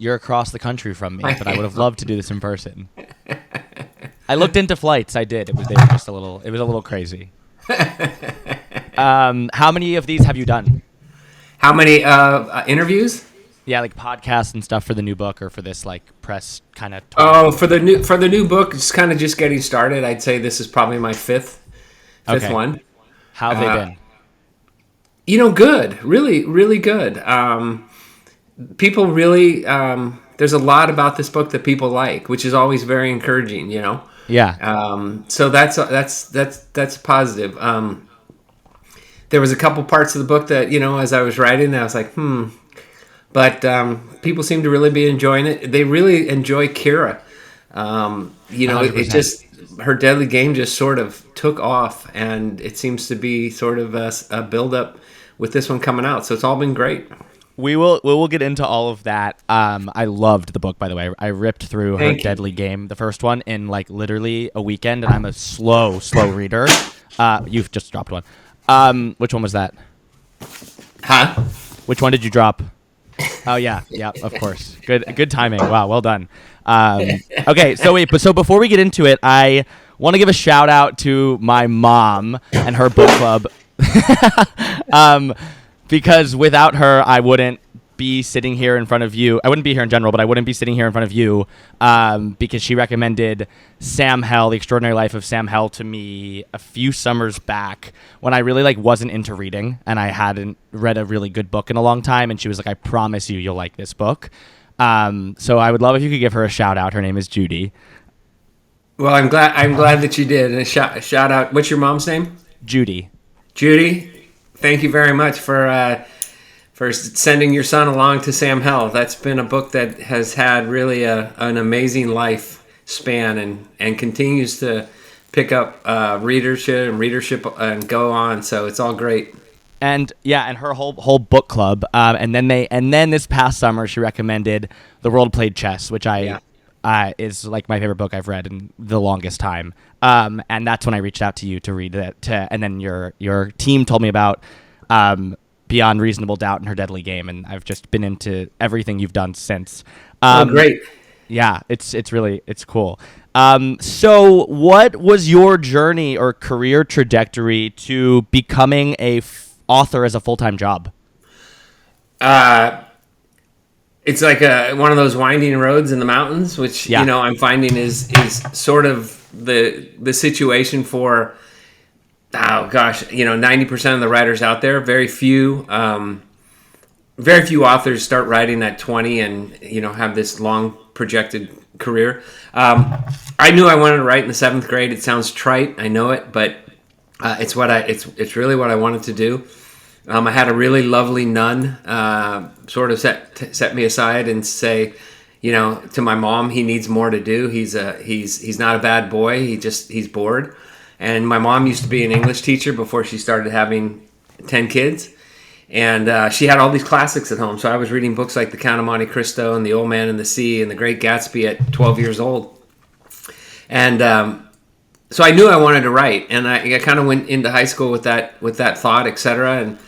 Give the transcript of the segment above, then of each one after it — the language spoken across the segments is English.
You're across the country from me, but I would have loved to do this in person. I looked into flights. I did. They were just a little. It was a little crazy. How many of these have you done? How many interviews? Yeah, like podcasts and stuff for the new book, or for this like press kind of. Oh, for the new book, it's kind of just getting started. I'd say this is probably my fifth one. How have they been? Good. Really, really good. People really. There's a lot about this book that people like, which is always very encouraging. Yeah. So that's positive. There was a couple parts of the book that as I was writing, I was like, But people seem to really be enjoying it. They really enjoy Kira. It just, her deadly game just sort of took off, and it seems to be sort of a build-up with this one coming out. So it's all been great. We will get into all of that. I loved the book, by the way. I ripped through her deadly game, the first one, in like literally a weekend, and I'm a slow reader. You've just dropped one. Which one was that? Huh? Which one did you drop? Oh yeah, of course. Good timing. Wow, well done. Okay, so before we get into it, I want to give a shout out to my mom and her book club, because without her, I wouldn't be sitting here in front of you. I wouldn't be here in general, but I wouldn't be sitting here in front of you, because she recommended Sam Hell, The Extraordinary Life of Sam Hell, to me a few summers back when I really wasn't into reading and I hadn't read a really good book in a long time. And she was like, I promise you'll like this book. So I would love if you could give her a shout out. Her name is Judy. Well, I'm glad that you did. And a shout out. What's your mom's name? Judy. Judy, thank you very much for sending your son along to Sam Hell. That's been a book that has had really an amazing life span and continues to pick up readership and go on. So it's all great. And her whole book club. And then this past summer she recommended The World Played Chess, which is like my favorite book I've read in the longest time. And that's when I reached out to you to read it. And then your team told me about Beyond Reasonable Doubt and Her Deadly Game, and I've just been into everything you've done since. Great. Yeah, it's cool. So what was your journey or career trajectory to becoming a author as a full-time job? It's like one of those winding roads in the mountains, which I'm finding is sort of the situation for 90% of the writers out there. Very few authors start writing at 20 and have this long projected career. I knew I wanted to write in the 7th grade. It sounds trite, I know it, but it's really what I wanted to do. I had a really lovely nun sort of set me aside and say, to my mom, he needs more to do. He's not a bad boy. He's bored. And my mom used to be an English teacher before she started having 10 kids. And she had all these classics at home. So I was reading books like The Count of Monte Cristo and The Old Man and the Sea and The Great Gatsby at 12 years old. And so I knew I wanted to write. And I kind of went into high school with that thought, etc. And,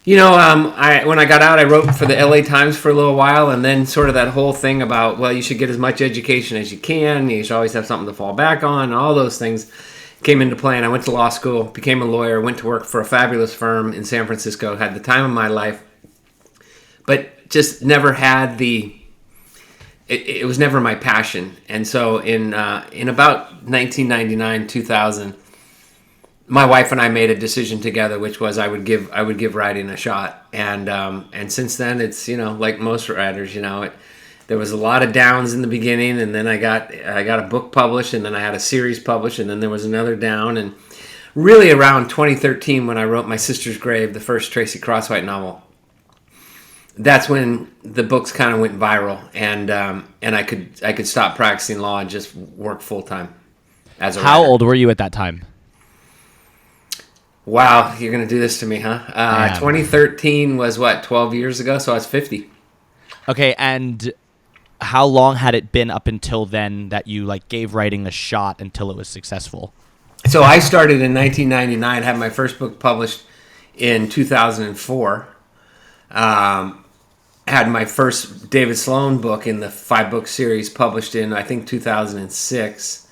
when I got out, I wrote for the LA Times for a little while. And then sort of that whole thing about, well, you should get as much education as you can. You should always have something to fall back on and all those things came into play, and I went to law school, became a lawyer, went to work for a fabulous firm in San Francisco, had the time of my life, but just never had it was never my passion. And so in about 1999, 2000, my wife and I made a decision together, which was I would give writing a shot. And since then, it's, like most writers, there was a lot of downs in the beginning, and then I got a book published, and then I had a series published, and then there was another down. And really around 2013, when I wrote My Sister's Grave, the first Tracy Crosswhite novel, that's when the books kind of went viral, and I could stop practicing law and just work full time as a writer. How old were you at that time? Wow, you're gonna do this to me, huh? 2013 was 12 years ago, so I was 50. Okay, and how long had it been up until then that you gave writing a shot until it was successful? So I started in 1999, had my first book published in 2004. had my first David Sloan book in the 5-book series published in, I think, 2006.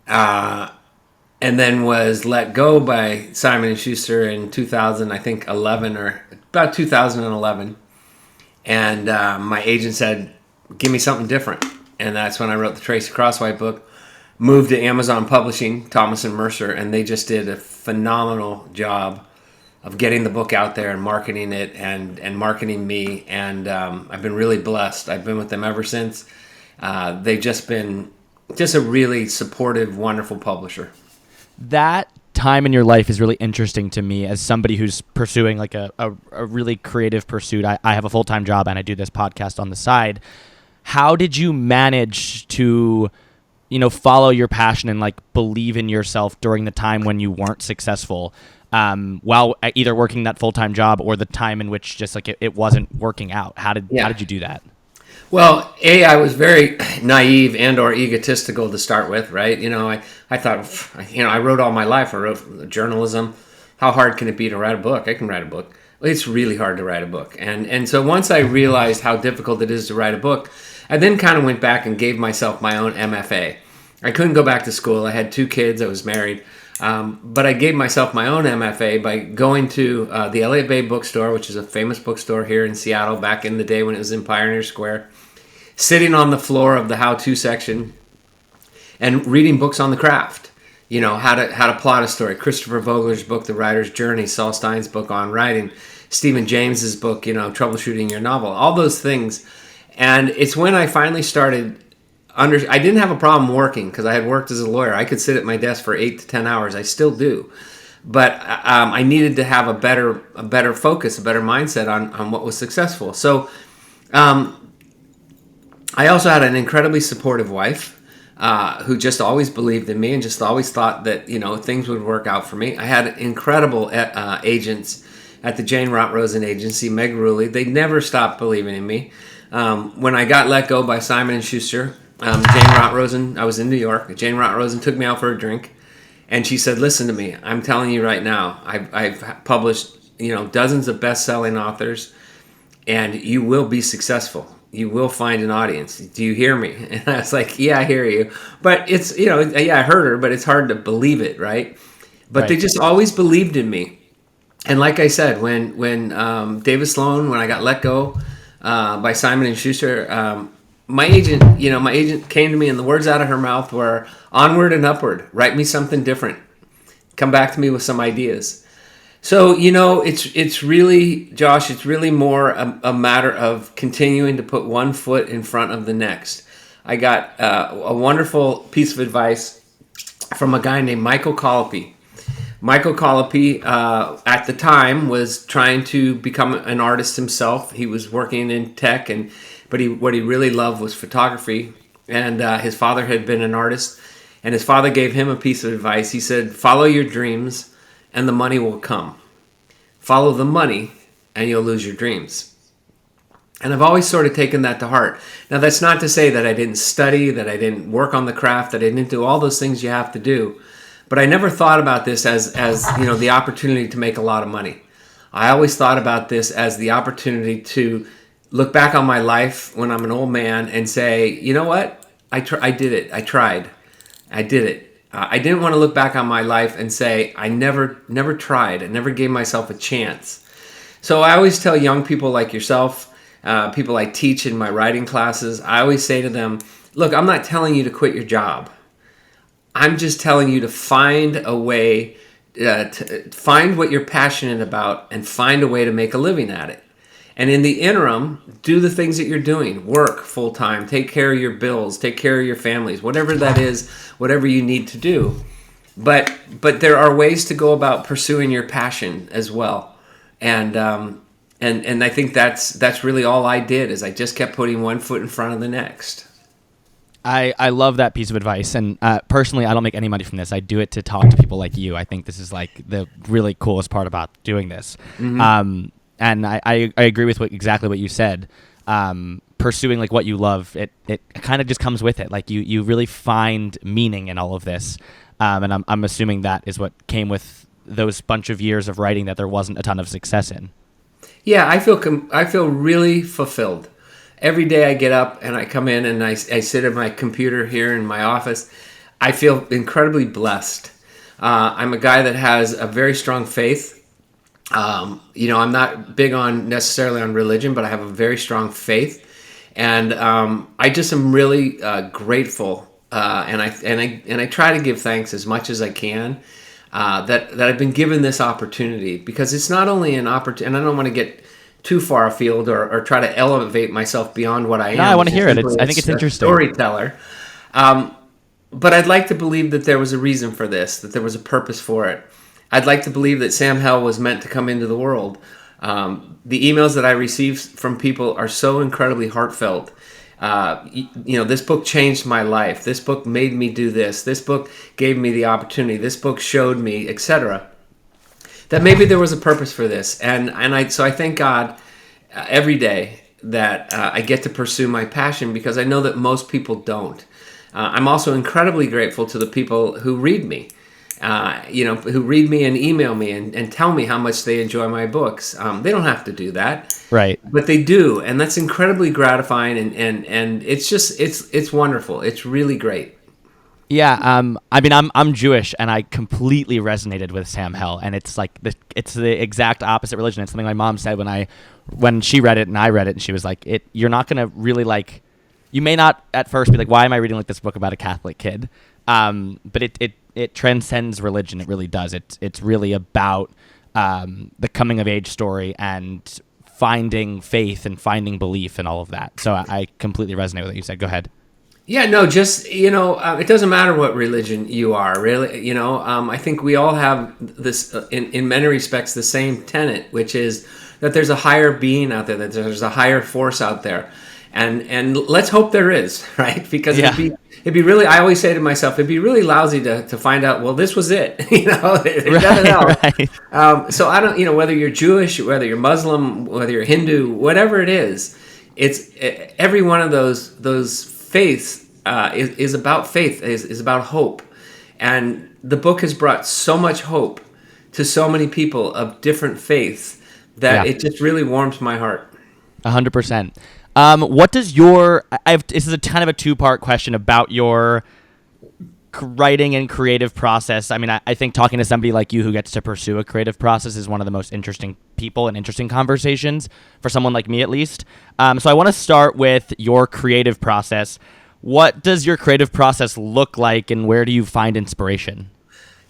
And then was let go by Simon & Schuster in 2000, I think 11 or about 2011. And my agent said, give me something different. And that's when I wrote the Tracy Crosswhite book, moved to Amazon Publishing, Thomas and Mercer, and they just did a phenomenal job of getting the book out there and marketing it and marketing me. And I've been really blessed. I've been with them ever since. They've just been just a really supportive, wonderful publisher. That time in your life is really interesting to me as somebody who's pursuing like a really creative pursuit. I have a full-time job and I do this podcast on the side. How did you manage to, follow your passion and like believe in yourself during the time when you weren't successful, while either working that full-time job or the time in which just like it wasn't working out? How did you do that? Well, I was very naive and or egotistical to start with, right? I thought, I wrote all my life. I wrote journalism. How hard can it be to write a book? I can write a book. It's really hard to write a book. And so once I realized how difficult it is to write a book, I then kind of went back and gave myself my own MFA. I couldn't go back to school. I had 2 kids. I was married. But I gave myself my own MFA by going to the LA Bay bookstore, which is a famous bookstore here in Seattle back in the day when it was in Pioneer Square, sitting on the floor of the how-to section and reading books on the craft. How to plot a story. Christopher Vogler's book, The Writer's Journey, Saul Stein's book on writing, Stephen James's book, Troubleshooting Your Novel, all those things. And it's when I finally started I didn't have a problem working because I had worked as a lawyer. I could sit at my desk for 8 to 10 hours. I still do. But I needed to have a better focus, a better mindset on what was successful. So I also had an incredibly supportive wife who just always believed in me and just always thought that, things would work out for me. I had incredible agents at the Jane Rott Rosen agency, Meg Ruley. They never stopped believing in me. When I got let go by Simon & Schuster, Jane Rott Rosen, I was in New York. Jane Rott Rosen took me out for a drink, and she said, listen to me. I'm telling you right now, I've published, dozens of best-selling authors, and you will be successful. You will find an audience. Do you hear me? And I was like, yeah, I hear you. But it's, I heard her, but it's hard to believe it, right? But They just always believed in me. And like I said, when David Sloan, when I got let go by Simon & Schuster, my agent came to me and the words out of her mouth were, onward and upward, write me something different. Come back to me with some ideas. So, it's really, Josh, it's really more a matter of continuing to put one foot in front of the next. I got a wonderful piece of advice from a guy named Michael Colopy. Michael Colopy, at the time, was trying to become an artist himself. He was working in tech, but what he really loved was photography. And his father had been an artist. And his father gave him a piece of advice. He said, follow your dreams and the money will come. Follow the money and you'll lose your dreams. And I've always sort of taken that to heart. Now, that's not to say that I didn't study, that I didn't work on the craft, that I didn't do all those things you have to do. But I never thought about this as the opportunity to make a lot of money. I always thought about this as the opportunity to look back on my life when I'm an old man and say, you know what? I did it. I tried. I did it. I didn't want to look back on my life and say, I never tried. I never gave myself a chance. So I always tell young people like yourself, people I teach in my writing classes, I always say to them, look, I'm not telling you to quit your job. I'm just telling you to find a way, to find what you're passionate about and find a way to make a living at it. And in the interim, do the things that you're doing. Work full-time, take care of your bills, take care of your families, whatever that is, whatever you need to do. But there are ways to go about pursuing your passion as well. And I think that's really all I did, is I just kept putting one foot in front of the next. I love that piece of advice. And personally, I don't make any money from this. I do it to talk to people like you. I think this is like the really coolest part about doing this. Mm-hmm. And I agree with exactly what you said. Pursuing like what you love, it kind of just comes with it. Like you really find meaning in all of this. And I'm assuming that is what came with those bunch of years of writing that there wasn't a ton of success in. Yeah, I feel really fulfilled. Every day I get up and I come in and I sit at my computer here in my office. I feel incredibly blessed. I'm a guy that has a very strong faith. I'm not big on necessarily on religion, but I have a very strong faith, and I just am really grateful. And I try to give thanks as much as I can that I've been given this opportunity, because it's not only an opportunity, and I don't want to get too far afield or try to elevate myself beyond what I am. No, I want to hear it. Simply I think it's a interesting. Storyteller. But I'd like to believe that there was a reason for this, that there was a purpose for it. I'd like to believe that Sam Hell was meant to come into the world. The emails that I receive from people are so incredibly heartfelt. This book changed my life. This book made me do this. This book gave me the opportunity. This book showed me, etc. That maybe there was a purpose for this. So I thank God every day that I get to pursue my passion, because I know that most people don't. I'm also incredibly grateful to the people who read me. Who read me and email me and tell me how much they enjoy my books. They don't have to do that, right? But they do, and that's incredibly gratifying. And it's wonderful. It's really great. Yeah, I'm Jewish, and I completely resonated with Sam Hell, and it's like it's the exact opposite religion. It's something my mom said when she read it and I read it, and she was like, you're not gonna really like. You may not at first be like, why am I reading like this book about a Catholic kid? But it transcends religion. It really does. It's really about the coming of age story and finding faith and finding belief and all of that. So I completely resonate with what you said. Go ahead. Yeah, no, just, it doesn't matter what religion you are, really. I think we all have this, in many respects, the same tenet, which is that there's a higher being out there, that there's a higher force out there. And let's hope there is, right? Because it'd be really, I always say to myself, it'd be really lousy to find out, well, this was it. There's nothing else. Right. So I don't, whether you're Jewish, whether you're Muslim, whether you're Hindu, whatever it is, it's every one of those faiths is about faith, is about hope. And the book has brought so much hope to so many people of different faiths that it just really warms my heart. 100%. What does this is a kind of a two-part question about your writing and creative process. I mean, I think talking to somebody like you who gets to pursue a creative process is one of the most interesting people and interesting conversations for someone like me, at least. So I want to start with your creative process. What does your creative process look like, and where do you find inspiration?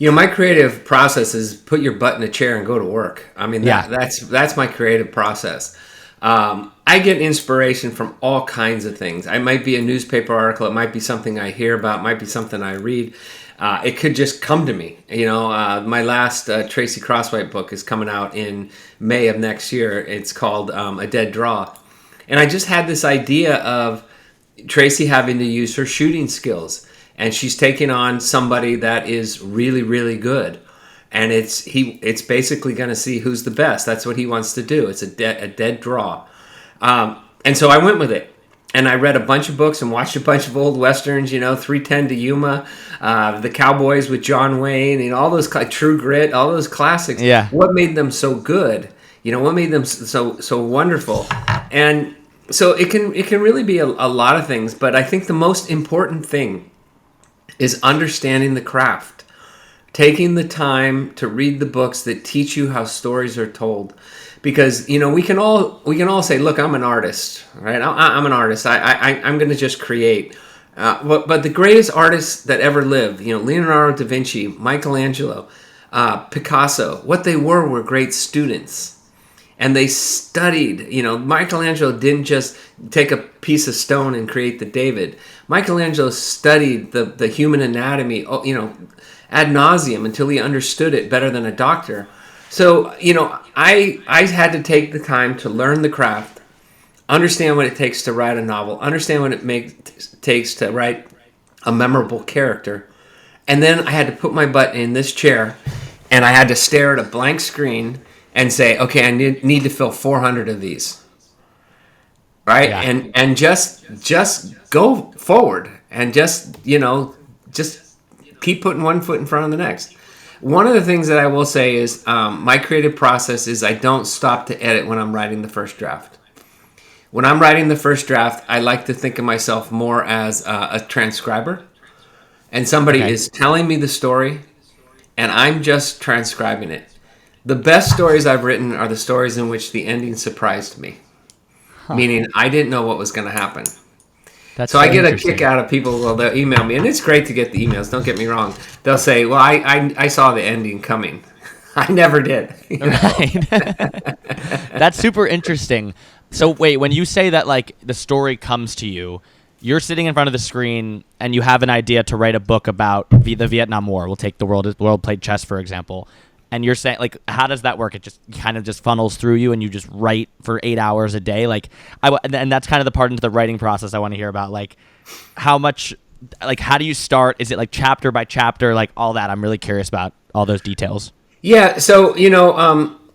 My creative process is put your butt in a chair and go to work. I mean, that's my creative process. I get inspiration from all kinds of things. It might be a newspaper article. It might be something I hear about. It might be something I read. It could just come to me. My last Tracy Crosswhite book is coming out in May of next year. It's called A Dead Draw. And I just had this idea of Tracy having to use her shooting skills. And she's taking on somebody that is really, really good. And it's basically going to see who's the best. That's what he wants to do. It's a dead draw. And so I went with it. And I read a bunch of books and watched a bunch of old Westerns, 310 to Yuma, The Cowboys with John Wayne, all those, True Grit, all those classics. Yeah. What made them so good? What made them so wonderful? And so it can really be a lot of things. But I think the most important thing is understanding the craft. Taking the time to read the books that teach you how stories are told, because we can all say, look, I'm an artist, right? I'm an artist. I'm going to just create. But the greatest artists that ever lived, Leonardo da Vinci, Michelangelo, Picasso, what they were great students, and they studied. Michelangelo didn't just take a piece of stone and create the David. Michelangelo studied the human anatomy, ad nauseum, until he understood it better than a doctor. So, I had to take the time to learn the craft, understand what it takes to write a novel, understand what it takes to write a memorable character. And then I had to put my butt in this chair, and I had to stare at a blank screen and say, okay, I need to fill 400 of these. Right? Yeah. And just go forward and just keep putting one foot in front of the next. One of the things that I will say is my creative process is I don't stop to edit when I'm writing the first draft. When I'm writing the first draft, I like to think of myself more as a transcriber. And somebody is telling me the story, and I'm just transcribing it. The best stories I've written are the stories in which the ending surprised me. Meaning I didn't know what was going to happen. So I get a kick out of people. Well, they'll email me, and it's great to get the emails. Don't get me wrong. They'll say, "Well, I saw the ending coming." I never did. Right. That's super interesting. So wait, when you say that like the story comes to you, you're sitting in front of the screen and you have an idea to write a book about the Vietnam War. We'll take the world played chess for example. And you're saying, like, how does that work? It just kind of just funnels through you, and you just write for 8 hours a day. Like, and that's kind of the part into the writing process I want to hear about. Like, how much, like, how do you start? Is it like chapter by chapter, like all that? I'm really curious about all those details. Yeah. So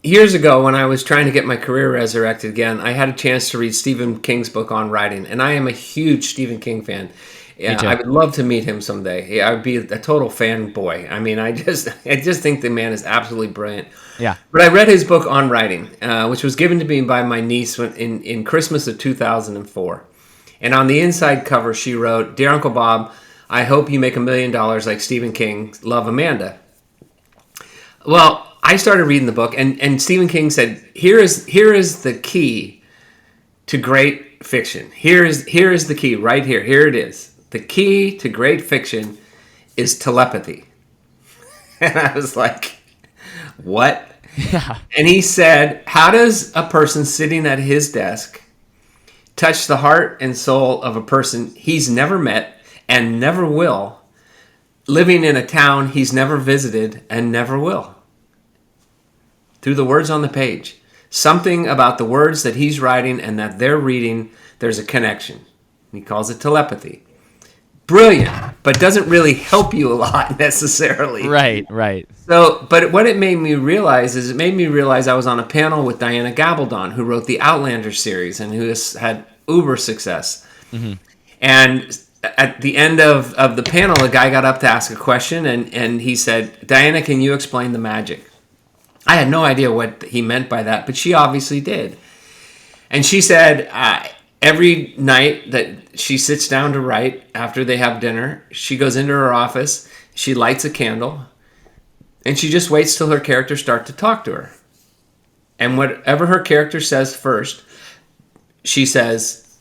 years ago when I was trying to get my career resurrected again, I had a chance to read Stephen King's book on writing, and I am a huge Stephen King fan. Yeah, I would love to meet him someday. Yeah, I would be a total fanboy. I mean, I just think the man is absolutely brilliant. Yeah. But I read his book on writing, which was given to me by my niece in Christmas of 2004. And on the inside cover, she wrote, "Dear Uncle Bob, I hope you make $1 million like Stephen King. Love, Amanda." Well, I started reading the book, and Stephen King said, here is the key to great fiction. Here is the key right here. Here it is. The key to great fiction is telepathy. And I was like, what? Yeah. And he said, how does a person sitting at his desk touch the heart and soul of a person he's never met and never will, living in a town he's never visited and never will? Through the words on the page. Something about the words that he's writing and that they're reading, there's a connection. He calls it telepathy. Brilliant, but doesn't really help you a lot necessarily. Right. So, but what it made me realize is I was on a panel with Diana Gabaldon, who wrote the Outlander series and who has had uber success. Mm-hmm. And at the end of the panel, a guy got up to ask a question, and he said, "Diana, can you explain the magic?" I had no idea what he meant by that, but she obviously did. And she said, every night that she sits down to write after they have dinner, she goes into her office, she lights a candle, and she just waits till her characters start to talk to her. And whatever her character says first, she says,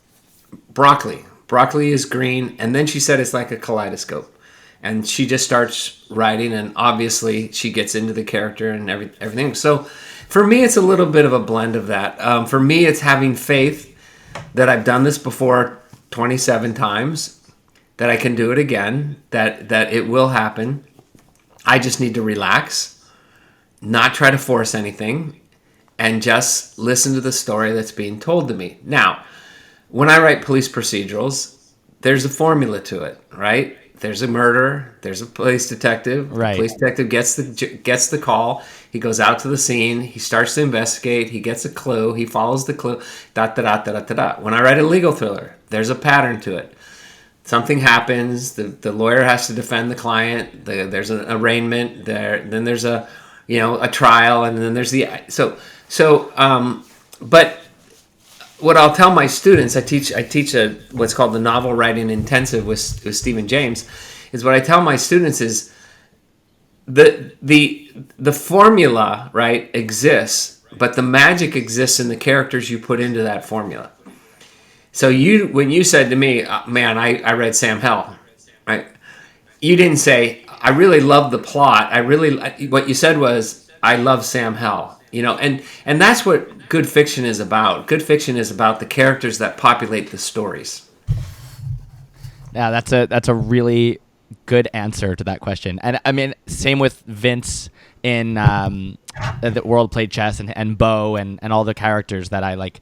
broccoli. Broccoli is green. And then she said it's like a kaleidoscope. And she just starts writing, and obviously she gets into the character and everything. So for me, it's a little bit of a blend of that. For me, it's having faith that I've done this before 27 times, that I can do it again, that it will happen. I just need to relax, not try to force anything, and just listen to the story that's being told to me. Now, when I write police procedurals, there's a formula to it, right? There's a murder. There's a police detective. Right. The police detective gets the call. He goes out to the scene. He starts to investigate. He gets a clue. He follows the clue. When I write a legal thriller, there's a pattern to it. Something happens. The lawyer has to defend the client. There's an arraignment. Then there's a trial, and then there's but what I'll tell my students, I teach what's called the novel writing intensive with Stephen James, is what I tell my students is the formula, right, exists, but the magic exists in the characters you put into that formula. So when you said to me, man, I read Sam Hell, right? You didn't say, I really love the plot. What you said was, I love Sam Hell, and that's what good fiction is about. Good fiction is about the characters that populate the stories. Yeah, that's a really good answer to that question. And I mean, same with Vince in the World Played Chess and Bo and all the characters that I like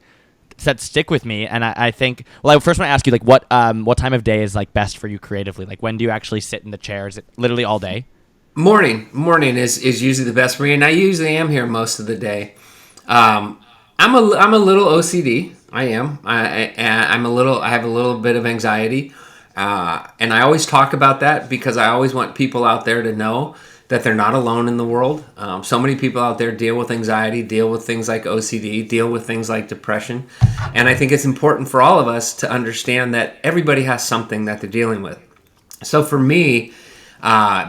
that stick with me. And I think, well, I first want to ask you, like, what time of day is like best for you creatively? Like, when do you actually sit in the chair? Is it literally all day? Morning is usually the best for me, and I usually am here most of the day. I'm a little OCD. I am. I have a little bit of anxiety, and I always talk about that because I always want people out there to know that they're not alone in the world. So many people out there deal with anxiety, deal with things like OCD, deal with things like depression. And I think it's important for all of us to understand that everybody has something that they're dealing with. So for me,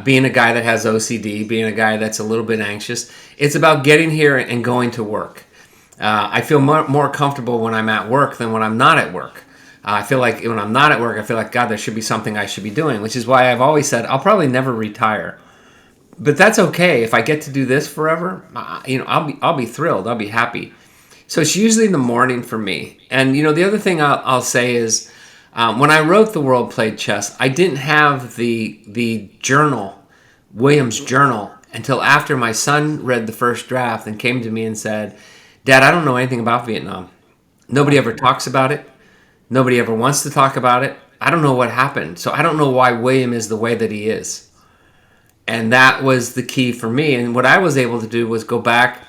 being a guy that has OCD, being a guy that's a little bit anxious, it's about getting here and going to work. I feel more comfortable when I'm at work than when I'm not at work. I feel like when I'm not at work, I feel like, God, there should be something I should be doing, which is why I've always said I'll probably never retire. But that's okay. If I get to do this forever, I'll be thrilled. I'll be happy. So it's usually in the morning for me. And, the other thing I'll say is when I wrote The World Played Chess, I didn't have the journal, William's journal, until after my son read the first draft and came to me and said, Dad, I don't know anything about Vietnam. Nobody ever talks about it. Nobody ever wants to talk about it. I don't know what happened. So I don't know why William is the way that he is. And that was the key for me. And what I was able to do was go back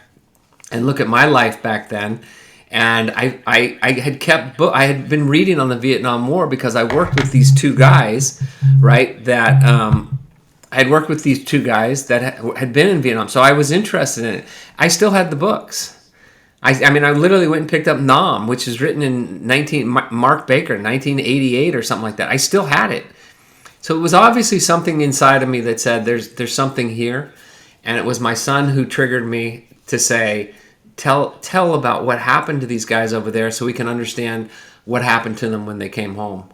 and look at my life back then. And I had been reading on the Vietnam War because I worked with these two guys, right, that I had worked with these two guys that had been in Vietnam. So I was interested in it. I still had the books. I literally went and picked up Nam, which is written in Mark Baker, 1988 or something like that. I still had it. So it was obviously something inside of me that said there's something here. And it was my son who triggered me to say, tell about what happened to these guys over there so we can understand what happened to them when they came home.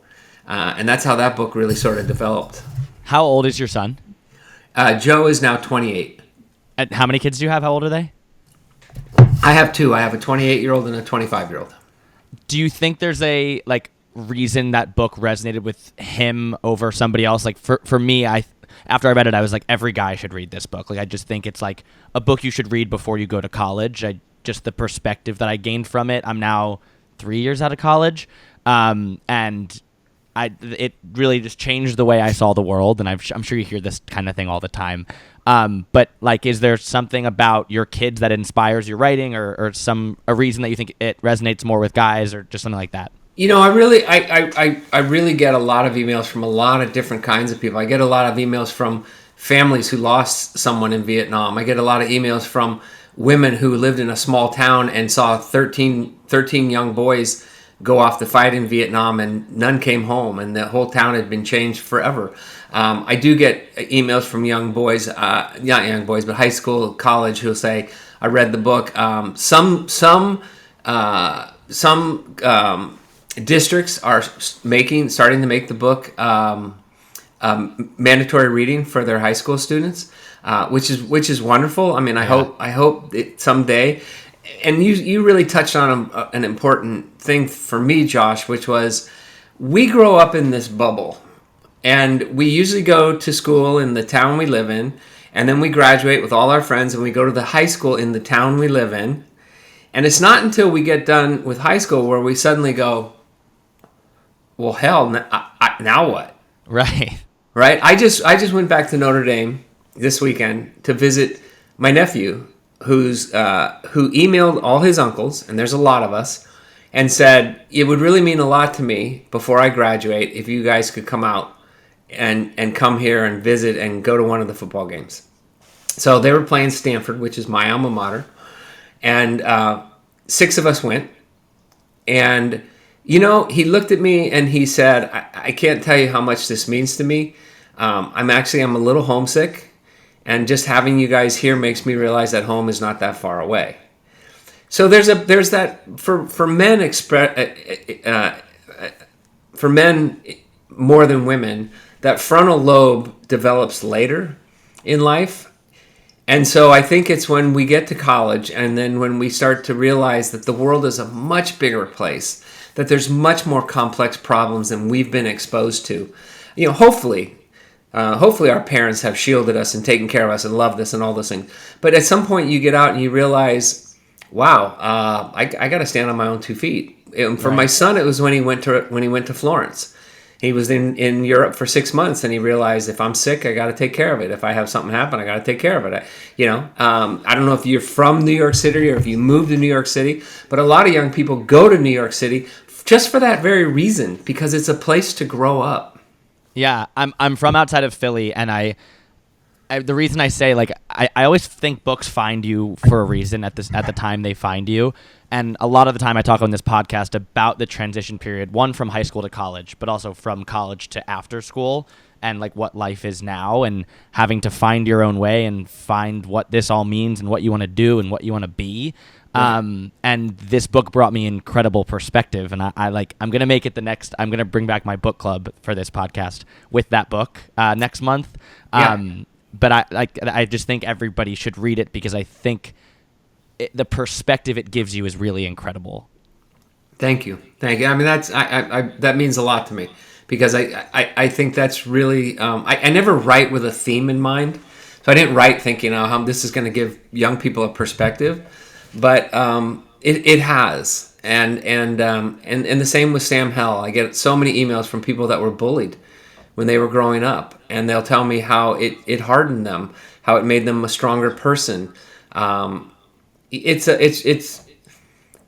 And that's how that book really sort of developed. How old is your son? Joe is now 28. And how many kids do you have? How old are they? I have two. I have a 28-year-old and a 25-year-old. Do you think there's a reason that book resonated with him over somebody else? Like for me, after I read it, I was like, every guy should read this book. Like I just think it's like a book you should read before you go to college. Just the perspective that I gained from it. I'm now 3 years out of college, and it really just changed the way I saw the world. And I'm sure you hear this kind of thing all the time. But is there something about your kids that inspires your writing, or a reason that you think it resonates more with guys, or just something like that? I really get a lot of emails from a lot of different kinds of people. I get a lot of emails from families who lost someone in Vietnam. I get a lot of emails from women who lived in a small town and saw 13 young boys go off to fight in Vietnam, and none came home, and the whole town had been changed forever. I do get emails from young boys, not young boys, but high school, college, who'll say, I read the book. Some districts are starting to make the book mandatory reading for their high school students, which is wonderful. I mean, I hope it someday. And you really touched on an important thing for me, Josh, which was we grow up in this bubble, and we usually go to school in the town we live in, and then we graduate with all our friends, and we go to the high school in the town we live in. And it's not until we get done with high school where we suddenly go, well, hell, now what? Right. Right. I just went back to Notre Dame this weekend to visit my nephew, who emailed all his uncles, and there's a lot of us, and said, it would really mean a lot to me before I graduate if you guys could come out and come here and visit and go to one of the football games. So they were playing Stanford, which is my alma mater, and 6 of us went. And, he looked at me and he said, I can't tell you how much this means to me. I'm a little homesick. And just having you guys here makes me realize that home is not that far away. So there's that for men for men more than women, that frontal lobe develops later in life. And so I think it's when we get to college, and then when we start to realize that the world is a much bigger place, that there's much more complex problems than we've been exposed to. Hopefully our parents have shielded us and taken care of us and loved us and all those things. But at some point you get out and you realize, wow, I got to stand on my own 2 feet. And for my son, it was when he went to Florence. He was in Europe for 6 months, and he realized, if I'm sick, I got to take care of it. If I have something happen, I got to take care of it. I don't know if you're from New York City or if you moved to New York City, but a lot of young people go to New York City just for that very reason, because it's a place to grow up. Yeah, I'm from outside of Philly, and the reason I say, like, I always think books find you for a reason at the time they find you. And a lot of the time I talk on this podcast about the transition period, one from high school to college, but also from college to after school, and like what life is now, and having to find your own way and find what this all means and what you want to do and what you want to be. And this book brought me incredible perspective, and I'm going to make it I'm going to bring back my book club for this podcast with that book next month. But I just think everybody should read it, because I think the perspective it gives you is really incredible. Thank you. I mean, that means a lot to me, because I think that's really, I never write with a theme in mind. So I didn't write thinking, how this is going to give young people a perspective, but it has. And the same with Sam Hell. I get so many emails from people that were bullied when they were growing up, and they'll tell me how it hardened them, how it made them a stronger person. It's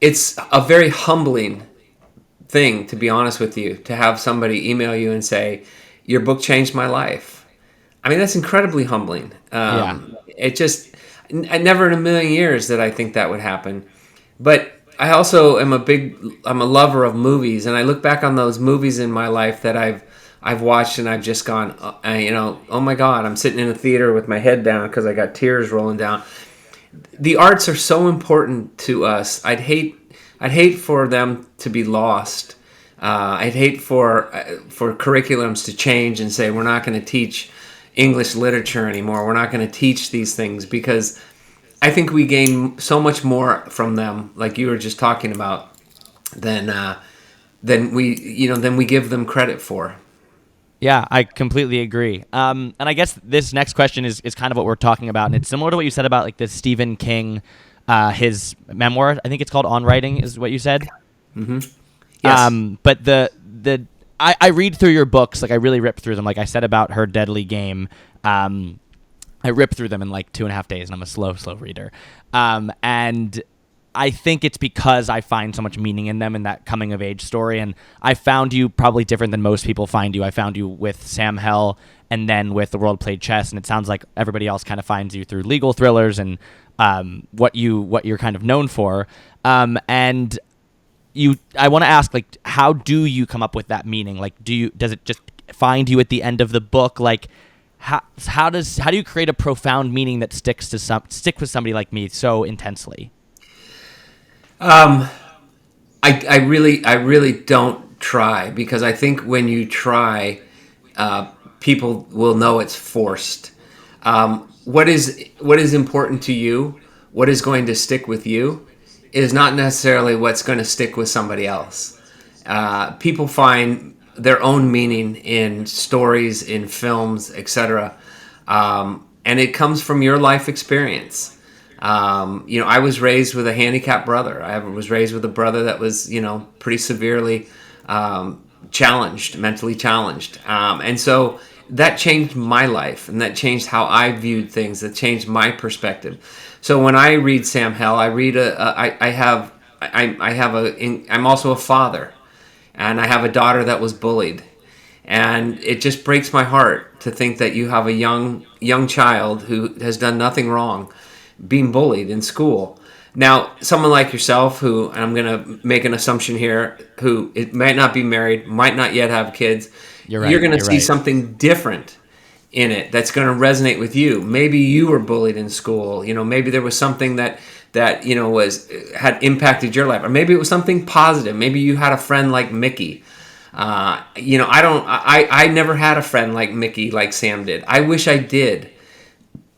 a very humbling thing, to be honest with you, to have somebody email you and say, your book changed my life. I mean, that's incredibly humbling. It just, never in a million years did I think that would happen. But I also am I'm a lover of movies, and I look back on those movies in my life that I've watched, and I've just gone, oh my God, I'm sitting in a theater with my head down because I got tears rolling down. The arts are so important to us. I'd hate for them to be lost. I'd hate for curriculums to change and say, we're not going to teach English literature anymore. We're not going to teach these things, because I think we gain so much more from them, like you were just talking about, than we give them credit for. Yeah, I completely agree. And I guess this next question is kind of what we're talking about, and it's similar to what you said about like the Stephen King, his memoir. I think it's called On Writing, is what you said. Mm-hmm. Yes. But I read through your books, like I really rip through them. Like I said about Her Deadly Game, I rip through them in like 2.5 days, and I'm a slow reader. And I think it's because I find so much meaning in them, in that coming of age story. And I found you probably different than most people find you. I found you with Sam Hell, and then with The World Played Chess. And it sounds like everybody else kind of finds you through legal thrillers and what you're kind of known for. And I want to ask, like, how do you come up with that meaning? Like, does it just find you at the end of the book? Like, how do you create a profound meaning that stick with somebody like me so intensely? I really don't try, because I think when you try, people will know it's forced. What is important to you, what is going to stick with you, is not necessarily what's going to stick with somebody else. People find their own meaning in stories, in films, etc. And it comes from your life experience. I was raised with a handicapped brother. I was raised with a brother that was, pretty severely mentally challenged. And so that changed my life, and that changed how I viewed things. That changed my perspective. So when I read Sam Hell, I'm also a father, and I have a daughter that was bullied. And it just breaks my heart to think that you have a young child who has done nothing wrong being bullied in school. Now, someone like yourself, who, and I'm going to make an assumption here, who it might not be married, might not yet have kids, you're going to see something different in it that's going to resonate with you. Maybe you were bullied in school. Maybe there was something that had impacted your life, or maybe it was something positive. Maybe you had a friend like Mickey. I never had a friend like Mickey, like Sam did. I wish I did.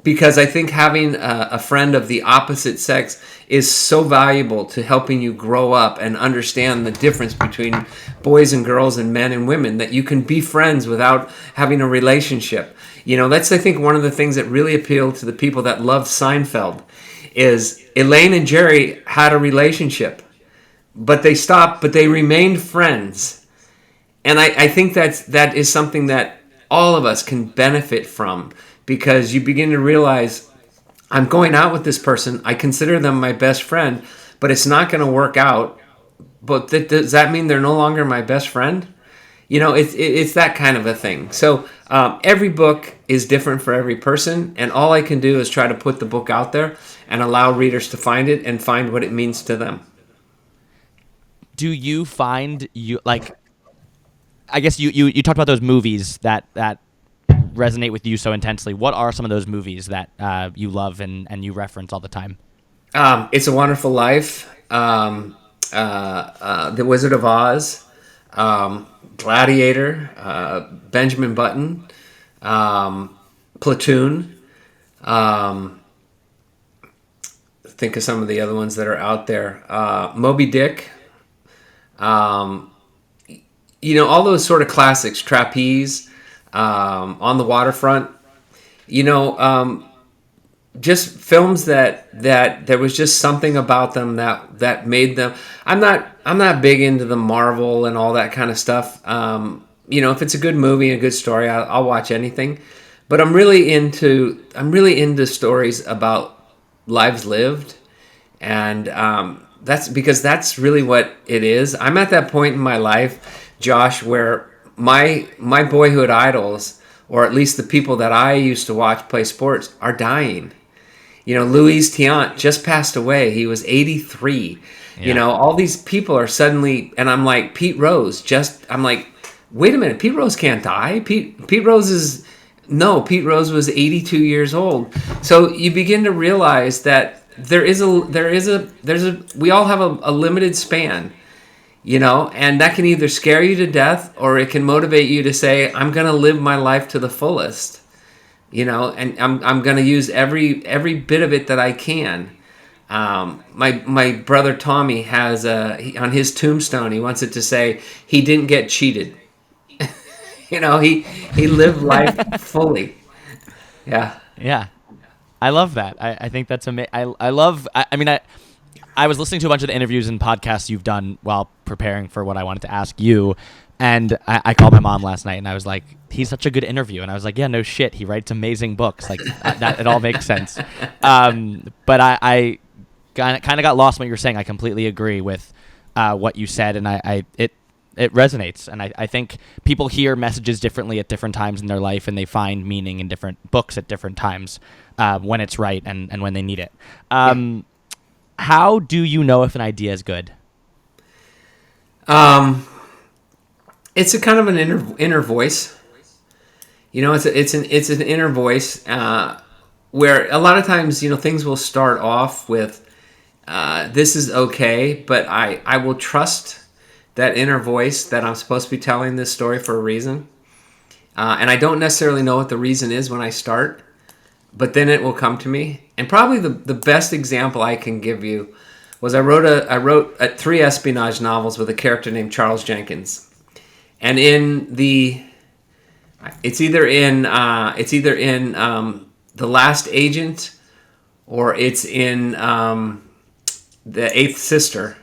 Because I think having a friend of the opposite sex is so valuable to helping you grow up and understand the difference between boys and girls and men and women, that you can be friends without having a relationship. That's, I think, one of the things that really appealed to the people that loved Seinfeld, is Elaine and Jerry had a relationship, but they stopped, but they remained friends. And I think that is something that all of us can benefit from, because you begin to realize, I'm going out with this person, I consider them my best friend, but it's not going to work out. But does that mean they're no longer my best friend? It's that kind of a thing. So Every book is different for every person, and all I can do is try to put the book out there and allow readers to find it and find what it means to them. Do you find I guess you talked about those movies that resonate with you so intensely. What are some of those movies that you love and you reference all the time? It's a Wonderful Life, The Wizard of Oz, Gladiator, Benjamin Button, Platoon. Think of some of the other ones that are out there. Moby Dick. All those sort of classics. Trapeze, On the Waterfront. Just films that there was just something about them that made them. I'm not big into the Marvel and all that kind of stuff. If it's a good movie and a good story, I'll watch anything. But I'm really into stories about lives lived, and that's because that's really what it is. I'm at that point in my life, Josh, where my boyhood idols, or at least the people that I used to watch play sports, are dying. Luis Tiant just passed away. He was 83. Yeah. All these people are suddenly, and I'm like, Pete Rose, I'm like, wait a minute, Pete Rose can't die. Pete Rose was 82 years old. So you begin to realize that we all have a limited span, and that can either scare you to death or it can motivate you to say, I'm going to live my life to the fullest. And I'm going to use every bit of it that I can. My brother Tommy has on his tombstone, he wants it to say he didn't get cheated. He lived life fully. Yeah. Yeah. I love that. I think that's amazing. I was listening to a bunch of the interviews and podcasts you've done while preparing for what I wanted to ask you. And I called my mom last night and I was like, he's such a good interview. And I was like, yeah, no shit. He writes amazing books. Like that it all makes sense. But I kind of got lost in what you were saying. I completely agree with what you said. And it resonates. And I think people hear messages differently at different times in their life, and they find meaning in different books at different times when it's right and when they need it. How do you know if an idea is good? It's a kind of an inner voice. It's an inner voice where a lot of times, things will start off with, this is okay, but I will trust that inner voice that I'm supposed to be telling this story for a reason. And I don't necessarily know what the reason is when I start, but then it will come to me. And probably the best example I can give you was I wrote 3 espionage novels with a character named Charles Jenkins. And it's either in The Last Agent or it's in The Eighth Sister.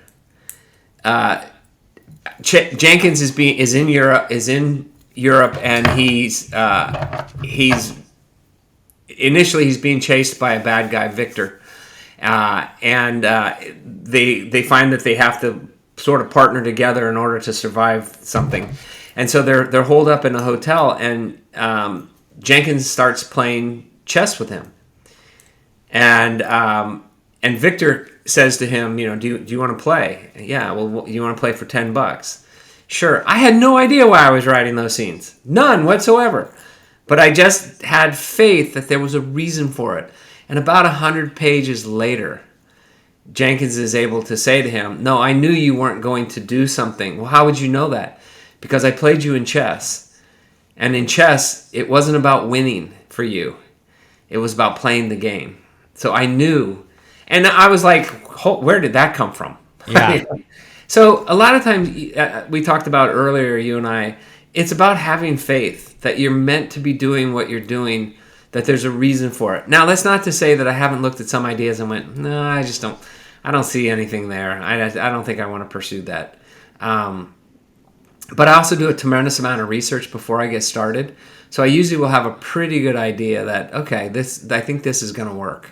Jenkins is in Europe, and he's being chased by a bad guy, Victor, and they find that they have to sort of partner together in order to survive something. And so they're holed up in a hotel, and Jenkins starts playing chess with him. And Victor says to him, do you want to play? Yeah, well, you want to play for $10? Sure. I had no idea why I was writing those scenes. None whatsoever. But I just had faith that there was a reason for it. And about 100 pages later, Jenkins is able to say to him, no, I knew you weren't going to do something. Well, how would you know that? Because I played you in chess. And in chess, it wasn't about winning for you. It was about playing the game. So I knew. And I was like, where did that come from? Yeah. So a lot of times, we talked about earlier, you and I, it's about having faith that you're meant to be doing what you're doing, that there's a reason for it. Now, that's not to say that I haven't looked at some ideas and went, no, I don't see anything there. I don't think I want to pursue that. But I also do a tremendous amount of research before I get started. So I usually will have a pretty good idea that, okay, I think this is going to work.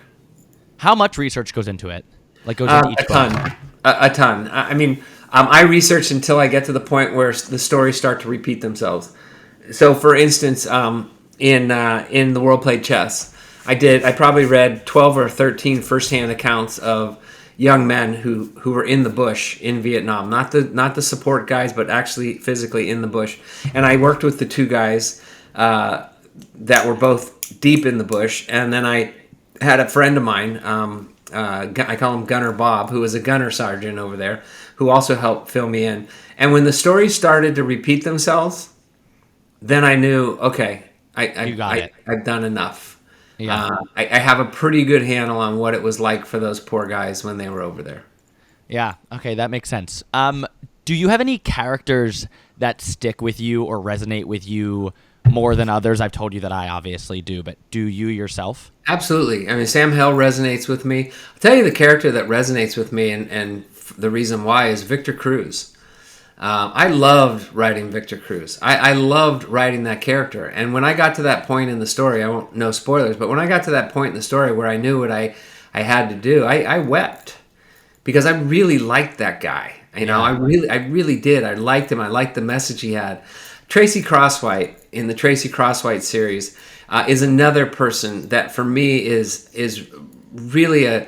How much research goes into it? Like goes into each book? A ton. I mean, I research until I get to the point where the stories start to repeat themselves. So, for instance, in the World Played Chess, I probably read 12 or 13 firsthand accounts of young men who were in the bush in Vietnam, not the support guys, but actually physically in the bush. And I worked with the two guys that were both deep in the bush, and then I had a friend of mine. I call him Gunner Bob, who was a gunner sergeant over there, who also helped fill me in. And when the stories started to repeat themselves, then I knew, okay, I've done enough. Yeah. I have a pretty good handle on what it was like for those poor guys when they were over there. Yeah. Okay, that makes sense. Do you have any characters that stick with you or resonate with you more than others? I've told you that I obviously do, but do you yourself? Absolutely. I mean, Sam Hell resonates with me. I'll tell you the character that resonates with me, and the reason why is Victor Cruz. I loved writing Victor Cruz. I loved writing that character. And when I got to that point in the story, I won't, no spoilers, but when I got to that point in the story where I knew what I had to do, I wept because I really liked that guy. You know, I really did. I liked him. I liked the message he had. Tracy Crosswhite in the Tracy Crosswhite series is another person that for me is really a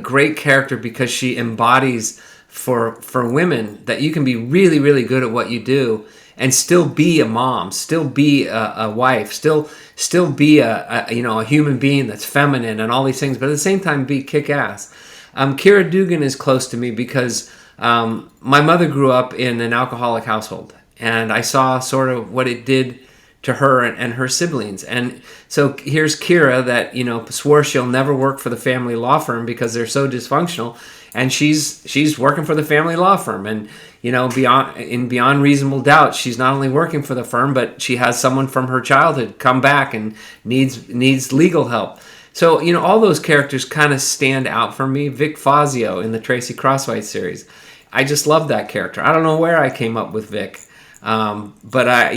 great character because she embodies for women that you can be really, really good at what you do and still be a mom, still be a wife, still be a human being that's feminine and all these things, but at the same time be kick-ass. Kira Dugan is close to me because my mother grew up in an alcoholic household, and I saw sort of what it did to her and her siblings. And so here's Kira that, swore she'll never work for the family law firm because they're so dysfunctional. And she's working for the family law firm, and beyond reasonable doubt, she's not only working for the firm, but she has someone from her childhood come back and needs legal help. So all those characters kind of stand out for me. Vic Fazio in the Tracy Crosswhite series, I just love that character. I don't know where I came up with Vic, but I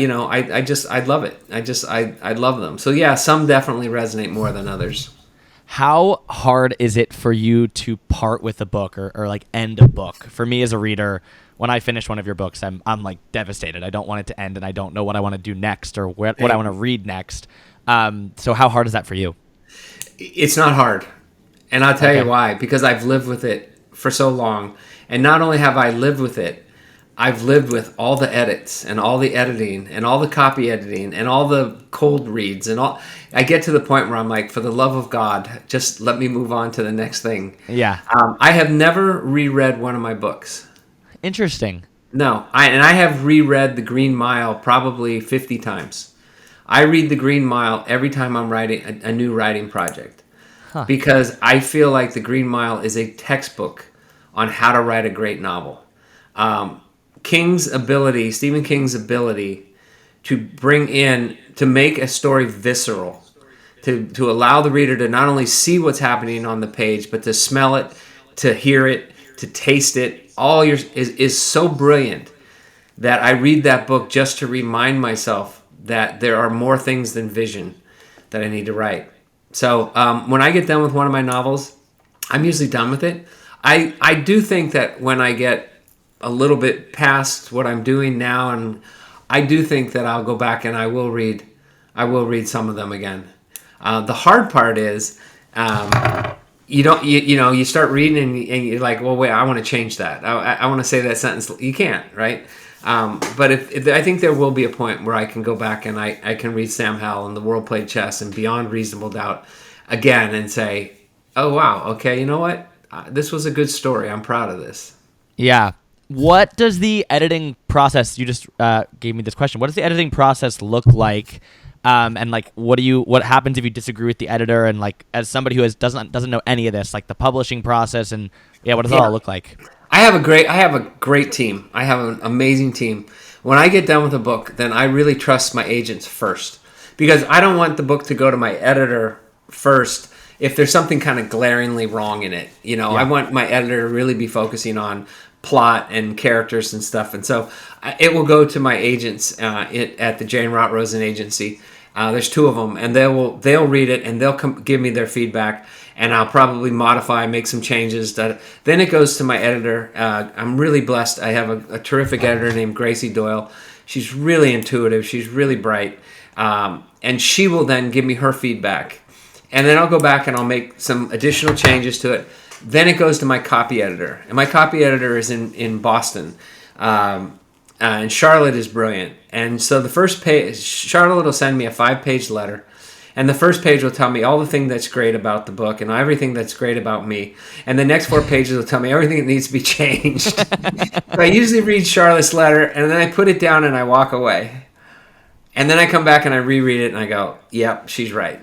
love it. I love them. So yeah, some definitely resonate more than others. How hard is it for you to part with a book or like end a book? For me as a reader, when I finish one of your books, I'm like devastated. I don't want it to end, and I don't know what I want to do next or what I want to read next. So how hard is that for you? It's not hard. And I'll tell you why. Because I've lived with it for so long. And not only have I lived with it, I've lived with all the edits and all the editing and all the copy editing and all the cold reads and all. I get to the point where I'm like, for the love of God, just let me move on to the next thing. Yeah. I have never reread one of my books. Interesting. No. I have reread The Green Mile probably 50 times. I read The Green Mile every time I'm writing a new writing project. Because I feel like The Green Mile is a textbook on how to write a great novel. Stephen King's ability to make a story visceral, to allow the reader to not only see what's happening on the page, but to smell it, to hear it, to taste it, is so brilliant that I read that book just to remind myself that there are more things than vision that I need to write. So when I get done with one of my novels, I'm usually done with it. I do think that when I get a little bit past what I'm doing now, and I do think that I'll go back and I will read some of them again. The hard part is you start reading and you're like, well, wait, I want to change that. I want to say that sentence. You can't, right? But if I think there will be a point where I can go back and I can read Sam Hell and The World Played Chess and Beyond Reasonable Doubt again and say, oh wow, okay, you know what? This was a good story. I'm proud of this. Yeah. What does the editing process? You just gave me this question. What does the editing process look like? And like, what happens if you disagree with the editor? And like, as somebody who doesn't know any of this, like the publishing process and what does it all look like? I have a great team. I have an amazing team. When I get done with a book, then I really trust my agents first, because I don't want the book to go to my editor first if there's something kind of glaringly wrong in it. I want my editor to really be focusing on plot and characters and stuff, and so it will go to my agents at the Jane Rotrosen agency. There's two of them, and they'll read it and they'll give me their feedback, and I'll probably modify, make some changes. Then it goes to my editor. I'm really blessed. I have a terrific editor named Gracie Doyle. She's really intuitive. She's really bright. And she will then give me her feedback. And then I'll go back and I'll make some additional changes to it. Then it goes to my copy editor. And my copy editor is in Boston. And Charlotte is brilliant. And so the first page, Charlotte will send me a 5-page letter. And the first page will tell me all the things that's great about the book and everything that's great about me. And the next 4 pages will tell me everything that needs to be changed. So I usually read Charlotte's letter, and then I put it down and I walk away. And then I come back and I reread it and I go, yep, she's right.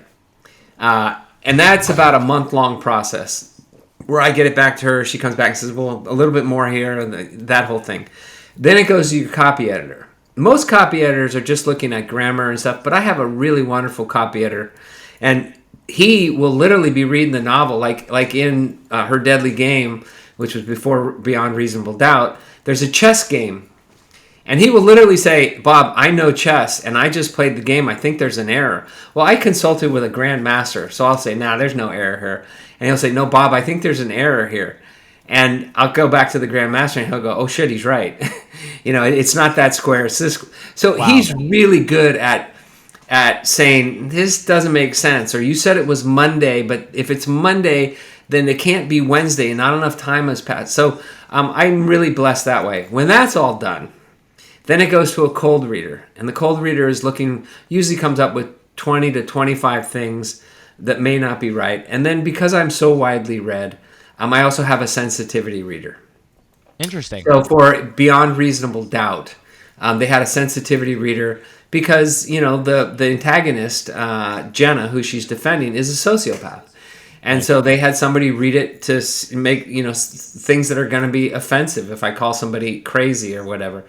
And that's about a month-long process where I get it back to her. She comes back and says, well, a little bit more here, and that whole thing. Then it goes to your copy editor. Most copy editors are just looking at grammar and stuff, but I have a really wonderful copy editor. And he will literally be reading the novel, like in Her Deadly Game, which was before Beyond Reasonable Doubt. There's a chess game. And he will literally say, Bob, I know chess, and I just played the game. I think there's an error. Well, I consulted with a grandmaster, so I'll say, nah, there's no error here. And he'll say, no, Bob, I think there's an error here. And I'll go back to the grandmaster, and he'll go, oh, shit, he's right. It's not that square. It's this. So wow. He's really good at saying, this doesn't make sense. Or you said it was Monday, but if it's Monday, then it can't be Wednesday, and not enough time has passed. So I'm really blessed that way. When that's all done, then it goes to a cold reader. And the cold reader is usually comes up with 20 to 25 things that may not be right. And then because I'm so widely read, I also have a sensitivity reader. Interesting. So for Beyond Reasonable Doubt, they had a sensitivity reader because, the antagonist, Jenna, who she's defending, is a sociopath. And so they had somebody read it to make, things that are going to be offensive if I call somebody crazy or whatever.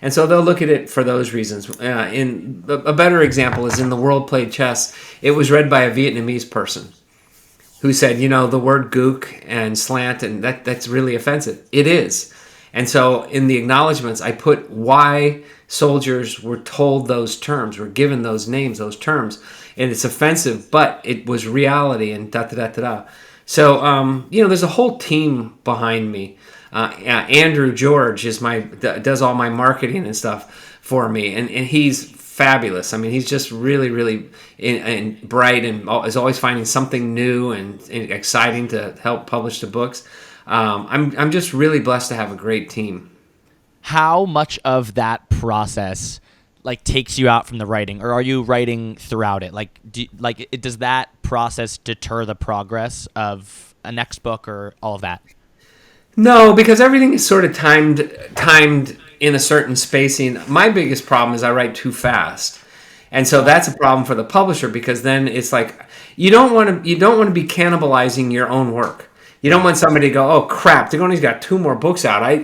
And so they'll look at it for those reasons. In a better example is in The World Played Chess. It was read by a Vietnamese person who said, the word gook and slant, and that's really offensive. It is. And so in the acknowledgments, I put why soldiers were told those terms, were given those names, those terms. And it's offensive, but it was reality and da-da-da-da-da. So, there's a whole team behind me. Andrew George does all my marketing and stuff for me, and he's fabulous. I mean, he's just really, really bright and is always finding something new and exciting to help publish the books. I'm just really blessed to have a great team. How much of that process takes you out from the writing, or are you writing throughout it? Does that process deter the progress of a next book or all of that? No, because everything is sort of timed in a certain spacing. My biggest problem is I write too fast. And so that's a problem for the publisher, because then it's like you don't want to be cannibalizing your own work. You don't want somebody to go, oh crap, Dugoni's got 2 more books out. I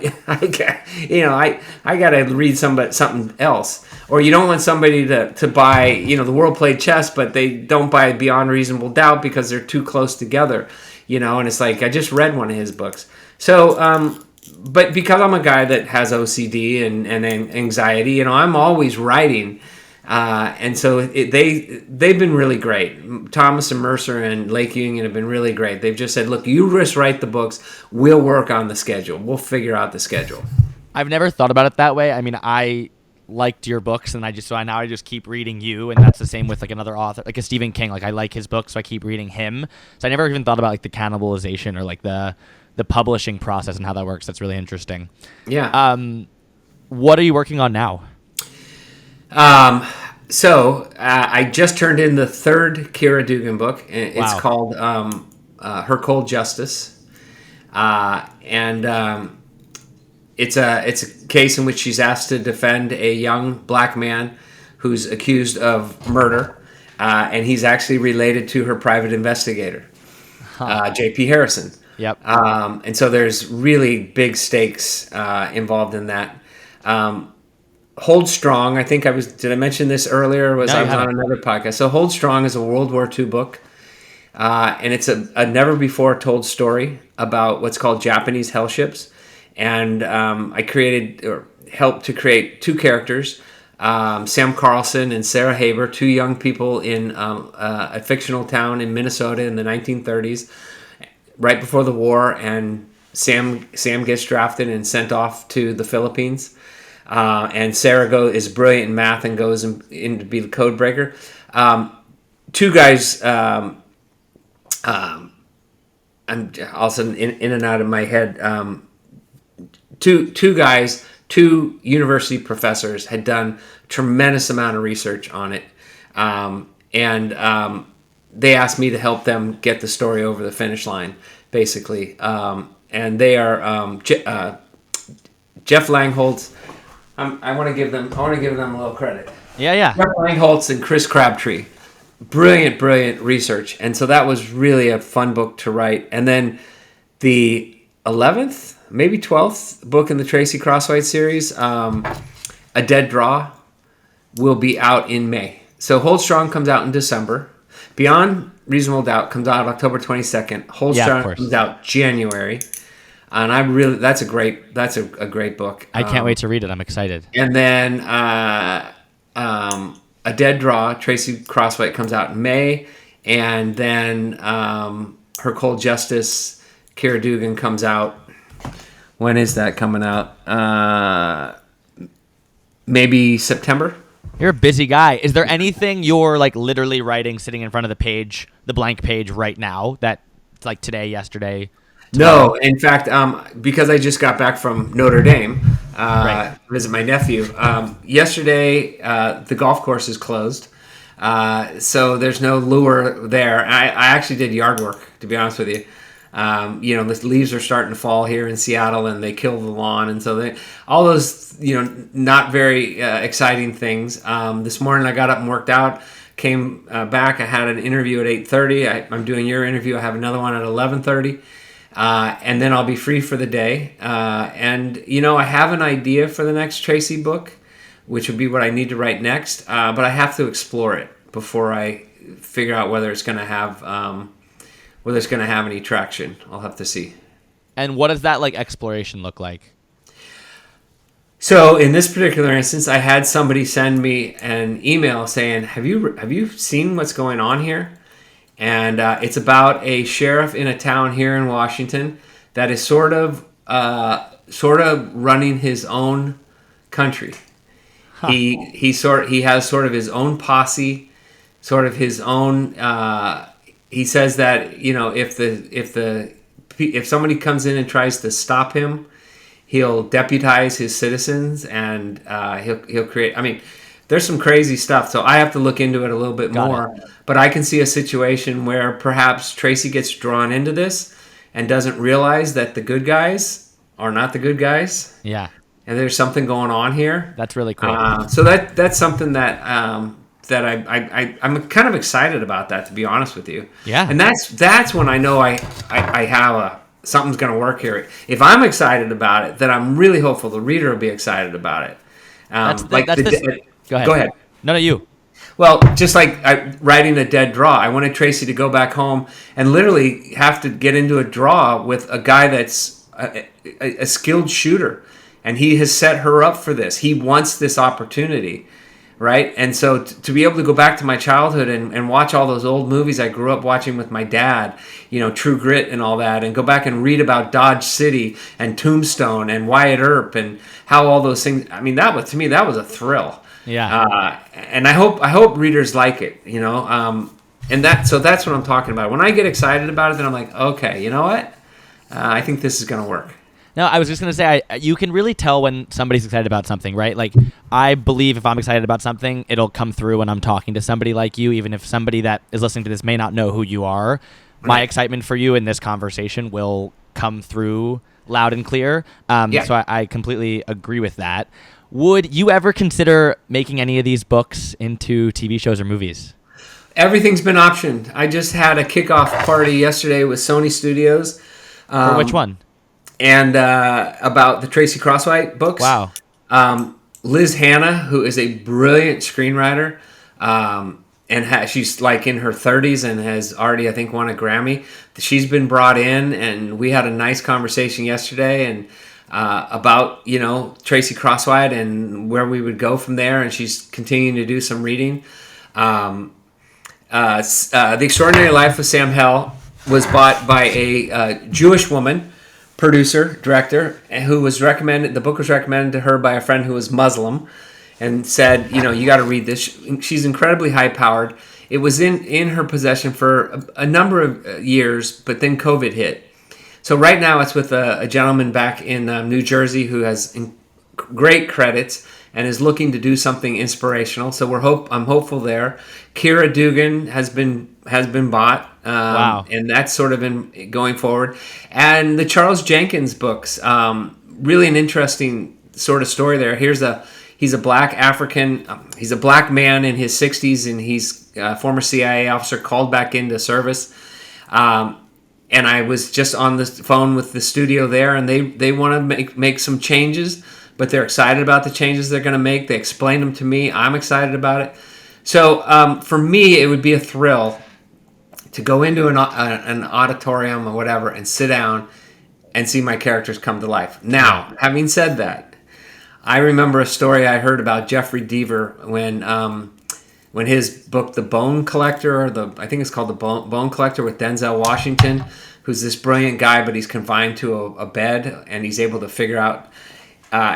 got to read something else. Or you don't want somebody to buy, The World Played Chess, but they don't buy Beyond Reasonable Doubt because they're too close together, and it's like I just read one of his books. So, but because I'm a guy that has OCD and anxiety, I'm always writing. And so they've been really great. Thomas and Mercer and Lake Union have been really great. They've just said, look, you just write the books. We'll work on the schedule. We'll figure out the schedule. I've never thought about it that way. I mean, I liked your books, and now I just keep reading you, and that's the same with another author, like a Stephen King. I like his books, so I keep reading him. So I never even thought about the cannibalization or the publishing process and how that works. That's really interesting. Yeah. What are you working on now? So I just turned in the 3rd Kira Dugan book. It's called Her Cold Justice. And it's a case in which she's asked to defend a young black man who's accused of murder. And he's actually related to her private investigator, J.P. Harrison. Yep. And so there's really big stakes involved in that. Hold Strong, I think did I mention this earlier? I was on another podcast. So Hold Strong is a World War II book. And it's a never before told story about what's called Japanese hell ships. And I helped to create 2 characters, Sam Carlson and Sarah Haber, 2 young people in a fictional town in Minnesota in the 1930s. Right before the war, and Sam gets drafted and sent off to the Philippines. and Sarah is brilliant in math and goes in to be the code breaker. Two guys, I'm all of a sudden in and out of my head. Two guys, two university professors had done a tremendous amount of research on it, and they asked me to help them get the story over the finish line, basically. And they are Jeff Langholtz. I want to give them a little credit. Yeah. Jeff Langholtz and Chris Crabtree. Brilliant research. And so that was really a fun book to write. And then the 11th, maybe 12th book in the Tracy Crosswhite series, A Dead Draw, will be out in May. So Hold Strong comes out in December. Beyond Reasonable Doubt comes out October 22nd. Hold Strong comes out January. And that's a great book. I can't wait to read it. I'm excited. And then A Dead Draw, Tracy Crosswhite, comes out in May, and then Her Cold Justice, Kira Dugan, comes out. When is that coming out? Maybe September. You're a busy guy. Is there anything you're like literally writing sitting in front of the blank page right now that like today, yesterday? Tomorrow? No, in fact, because I just got back from Notre Dame, visit my nephew. Yesterday, the golf course is closed, so there's no lure there. I actually did yard work, to be honest with you. The leaves are starting to fall here in Seattle, and they kill the lawn, and so all those, not very exciting things. This morning, I got up and worked out. Came back. I had an interview at 8:30. I'm doing your interview. I have another one at 11:30. And then I'll be free for the day. And I have an idea for the next Tracy book, which would be what I need to write next. But I have to explore it before I figure out whether it's going to have any traction. I'll have to see. And what does that exploration look like? So in this particular instance, I had somebody send me an email saying, "Have you seen what's going on here?" And it's about a sheriff in a town here in Washington that is sort of running his own country. Huh. He has sort of his own posse, sort of his own. He says that if somebody comes in and tries to stop him, he'll deputize his citizens and he'll create. I mean, there's some crazy stuff, so I have to look into it a little bit more. But I can see a situation where perhaps Tracy gets drawn into this and doesn't realize that the good guys are not the good guys. Yeah. And there's something going on here. That's really cool. So that's something that I'm kind of excited about, that, to be honest with you. Yeah. And that's when I know I have something's going to work here. If I'm excited about it, then I'm really hopeful the reader will be excited about it. Go ahead. No, you. Well, just like writing A Dead Draw, I wanted Tracy to go back home and literally have to get into a draw with a guy that's a skilled shooter. And he has set her up for this. He wants this opportunity, right? And so to be able to go back to my childhood and watch all those old movies I grew up watching with my dad, True Grit and all that, and go back and read about Dodge City and Tombstone and Wyatt Earp and how all those things, I mean, to me, that was a thrill. Yeah. And I hope readers like it, and that's what I'm talking about. When I get excited about it, then I'm like, okay, you know what? I think this is going to work. No, I was just going to say, you can really tell when somebody's excited about something, right? Like, I believe if I'm excited about something, it'll come through when I'm talking to somebody like you, even if somebody that is listening to this may not know who you are. Right. My excitement for you in this conversation will come through loud and clear. So I completely agree with that. Would you ever consider making any of these books into TV shows or movies? Everything's been optioned. I just had a kickoff party yesterday with Sony Studios. For which one? And about the Tracy Crosswhite books. Wow. Liz Hanna, who is a brilliant screenwriter, and she's like in her 30s and has already, I think, won a Grammy. She's been brought in, and we had a nice conversation yesterday and about Tracy Crosswhite and where we would go from there. And she's continuing to do some reading. The Extraordinary Life of Sam Hell was bought by a Jewish woman producer, director, who was recommended. The book was recommended to her by a friend who was Muslim, and said, you got to read this. She's incredibly high powered. It was in her possession for a number of years, but then COVID hit. So right now it's with a gentleman back in New Jersey who has great credits and is looking to do something inspirational. So I'm hopeful there. Kira Dugan has been bought. Wow. And that's sort of been going forward. And the Charles Jenkins books, really an interesting sort of story there. He's a black African. He's a black man in his 60s, and he's a former CIA officer called back into service. And I was just on the phone with the studio there, and they want to make some changes, but they're excited about the changes they're going to make. They explained them to me. I'm excited about it. So for me, it would be a thrill to go into an auditorium or whatever and sit down and see my characters come to life. Now, having said that, I remember a story I heard about Jeffrey Deaver when his book, The Bone Collector, I think it's called The Bone Collector with Denzel Washington, who's this brilliant guy, but he's confined to a bed, and he's able to figure out.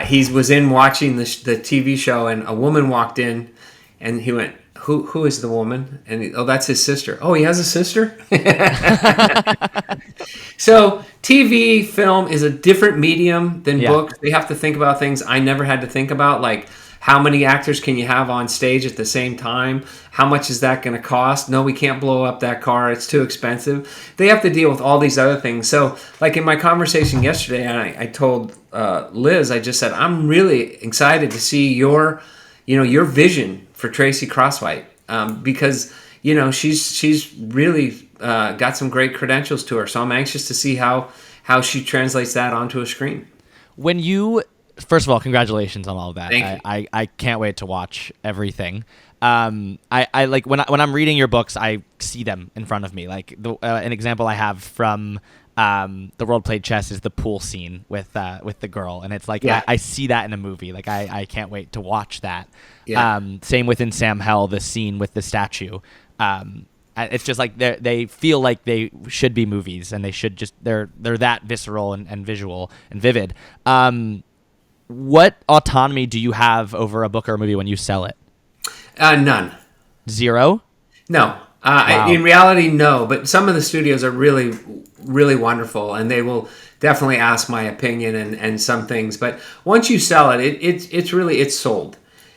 He was in watching the TV show, and a woman walked in, and he went, Who is the woman? And that's his sister. Oh, he has a sister? So TV, film is a different medium than books. They have to think about things I never had to think about, like how many actors can you have on stage at the same time? How much is that going to cost? No, we can't blow up that car. It's too expensive. They have to deal with all these other things. So like in my conversation yesterday, I told Liz, I just said, I'm really excited to see your vision for Tracy Crosswhite, because she's really got some great credentials to her. So I'm anxious to see how she translates that onto a screen. First of all, congratulations on all of that. Thank you. I can't wait to watch everything. I like when I'm reading your books, I see them in front of me. Like an example I have from The World Played Chess is the pool scene with the girl, and it's like I see that in a movie. Like I can't wait to watch that. Yeah. Same within Sam Hell, the scene with the statue. It's just like they feel like they should be movies, and they should just they're that visceral and visual and vivid. What autonomy do you have over a book or a movie when you sell it? None. Zero? No. Wow. In reality, no. But some of the studios are really, really wonderful, and they will definitely ask my opinion and some things. But once you sell it, it's sold.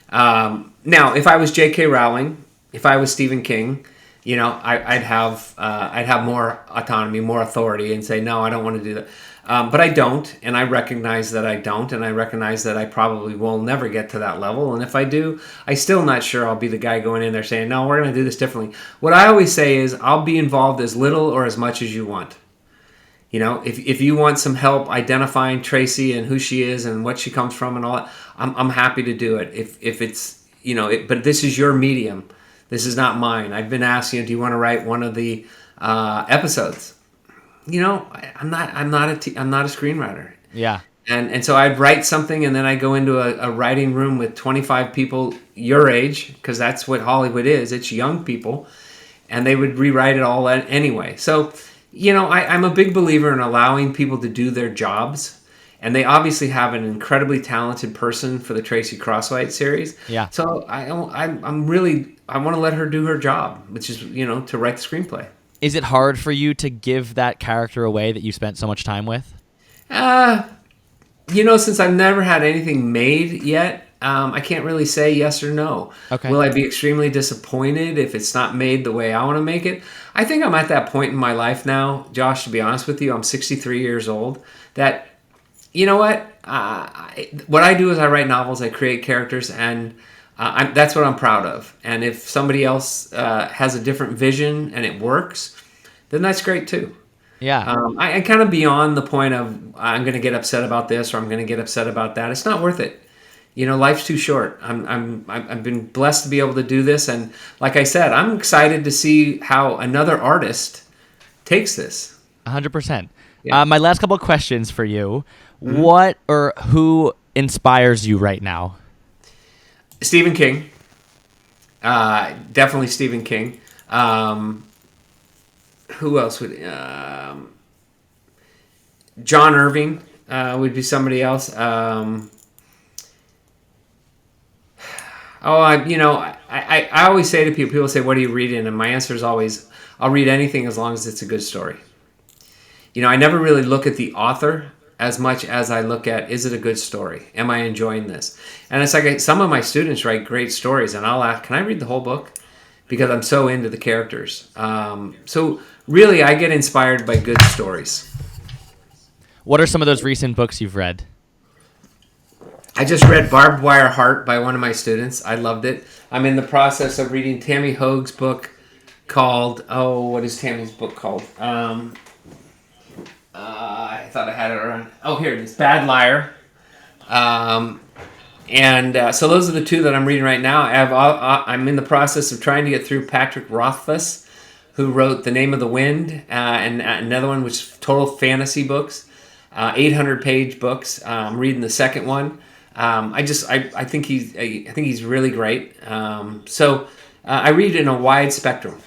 Now, if I was J.K. Rowling, if I was Stephen King, I'd have more autonomy, more authority, and say, no, I don't want to do that. But I don't, and I recognize that I don't, and I recognize that I probably will never get to that level. And if I do, I'm still not sure I'll be the guy going in there saying, no, we're going to do this differently. What I always say is I'll be involved as little or as much as you want. If you want some help identifying Tracy and who she is and what she comes from and all that, I'm happy to do it. If it's, but this is your medium. This is not mine. I've been asked, do you want to write one of the episodes? I'm not a screenwriter. Yeah. And so I'd write something, and then I go into a writing room with 25 people your age, because that's what Hollywood is. It's young people, and they would rewrite it all anyway. So, I'm a big believer in allowing people to do their jobs, and they obviously have an incredibly talented person for the Tracy Crosswhite series. Yeah. So I want to let her do her job, which is, to write the screenplay. Is it hard for you to give that character away that you spent so much time with? Since I've never had anything made yet, I can't really say yes or no. Okay. Will I be extremely disappointed if it's not made the way I want to make it? I think I'm at that point in my life now, Josh, to be honest with you. I'm 63 years old. That, what I do is I write novels, I create characters, and that's what I'm proud of. And if somebody else has a different vision and it works, then that's great too. Yeah. I'm kind of beyond the point of I'm going to get upset about this or I'm going to get upset about that. It's not worth it. Life's too short. I've been blessed to be able to do this, and like I said, I'm excited to see how another artist takes this. 100%. Yeah. My last couple of questions for you: Mm-hmm. What or who inspires you right now? Stephen King. Definitely Stephen King. Who else would... John Irving would be somebody else. I always say to people say, what are you reading? And my answer is always, I'll read anything as long as it's a good story. I never really look at the author as much as I look at, is it a good story? Am I enjoying this? And it's like some of my students write great stories, and I'll ask, can I read the whole book? Because I'm so into the characters. So really, I get inspired by good stories. What are some of those recent books you've read? I just read Barbed Wire Heart by one of my students. I loved it. I'm in the process of reading Tammy Hoag's book called, what is Tammy's book called? I thought I had it around. Oh, here it is, Bad Liar. So those are the two that I'm reading right now. I'm in the process of trying to get through Patrick Rothfuss, who wrote The Name of the Wind, and another one which is total fantasy books, 800-page books. I'm reading the second one. I think he's really great. So I read in a wide spectrum.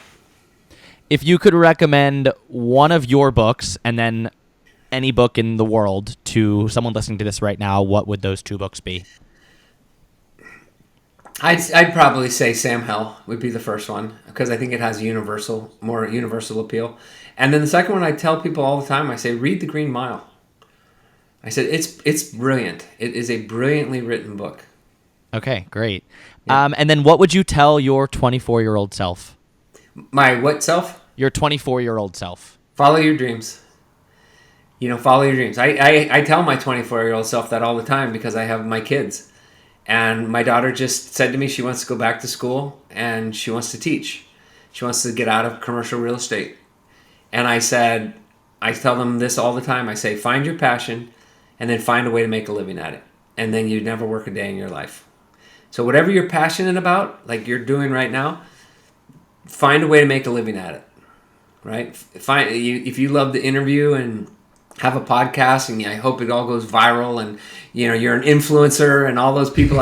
If you could recommend one of your books and then any book in the world to someone listening to this right now, what would those two books be? I'd probably say Sam Hell would be the first one, because I think it has more universal appeal. And then the second one, I tell people all the time, I say, read The Green Mile. I said, it's brilliant. It is a brilliantly written book. Okay, great. Yeah. And then what would you tell your 24-year-old self? My what self? Your 24-year-old self. Follow your dreams. Follow your dreams. I tell my 24-year-old self that all the time because I have my kids. And my daughter just said to me she wants to go back to school and she wants to teach. She wants to get out of commercial real estate. And I tell them this all the time. I say, find your passion and then find a way to make a living at it. And then you'd never work a day in your life. So whatever you're passionate about, like you're doing right now, find a way to make a living at it, right? If you love to interview and have a podcast, and I hope it all goes viral, and you're an influencer, and all those people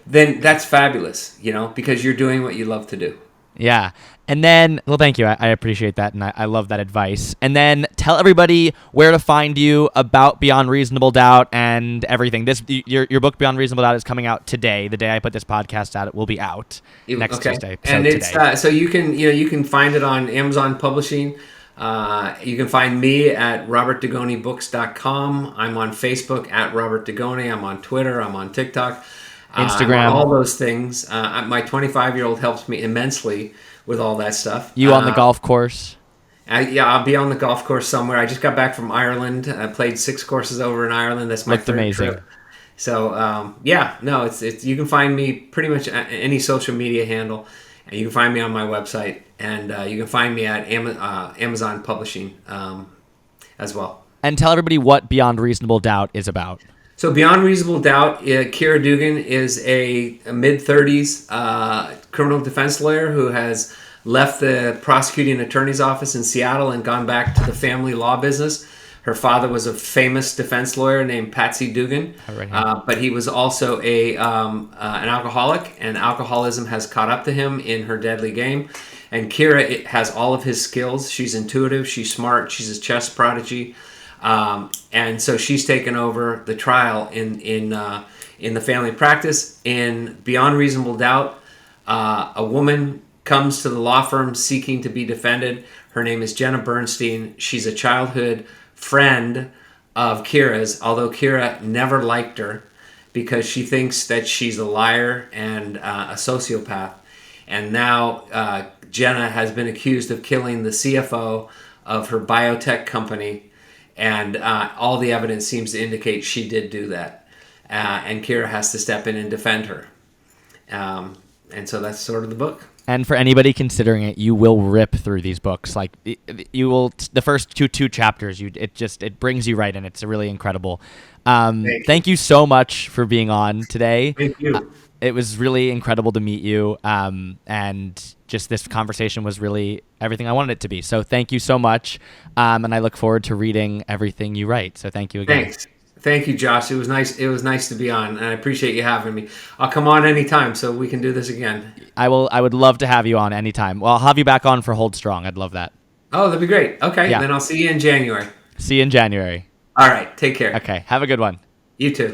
then that's fabulous, because you're doing what you love to do. Yeah. And then, well, thank you. I appreciate that, and I love that advice. And then tell everybody where to find you, about Beyond Reasonable Doubt and everything. Your book Beyond Reasonable Doubt is coming out today. The day I put this podcast out, it will be out next Tuesday. And it's so you can find it on Amazon Publishing. You can find me at robertdugonibooks.com. I'm on Facebook at Robert Dugoni. I'm on Twitter. I'm on TikTok. Instagram. All those things. My 25-year-old helps me immensely with all that stuff. You on the golf course? I'll be on the golf course somewhere. I just got back from Ireland. I played 6 courses over in Ireland. That's my third amazing. trip. So, it's you can find me pretty much any social media handle. And you can find me on my website. And you can find me at Amazon Publishing as well. And tell everybody what Beyond Reasonable Doubt is about. So Beyond Reasonable Doubt, Kira Dugan is a mid-30s criminal defense lawyer who has left the prosecuting attorney's office in Seattle and gone back to the family law business. Her father was a famous defense lawyer named Patsy Dugan, but he was also an alcoholic, and alcoholism has caught up to him in her deadly game. And Kira has all of his skills. She's intuitive, she's smart, she's a chess prodigy. And so she's taken over the trial in the family practice. In Beyond Reasonable Doubt, a woman comes to the law firm seeking to be defended. Her name is Jenna Bernstein. She's a childhood friend of Kira's, although Kira never liked her because she thinks that she's a liar and a sociopath. And now Jenna has been accused of killing the CFO of her biotech company. And all the evidence seems to indicate she did do that. And Kira has to step in and defend her. And so that's sort of the book. And for anybody considering it, you will rip through these books. Like you will, the first two chapters, it brings you right in. It's really incredible. Thank you so much for being on today. Thank you. It was really incredible to meet you. And just this conversation was really everything I wanted it to be. So thank you so much. And I look forward to reading everything you write. So thank you again. Thanks. Thank you, Josh. It was nice. It was nice to be on, and I appreciate you having me. I'll come on anytime so we can do this again. I would love to have you on anytime. Well, I'll have you back on for Hold Strong. I'd love that. Oh, that'd be great. Okay, yeah. Then I'll see you in January. See you in January. All right. Take care. Okay. Have a good one. You too.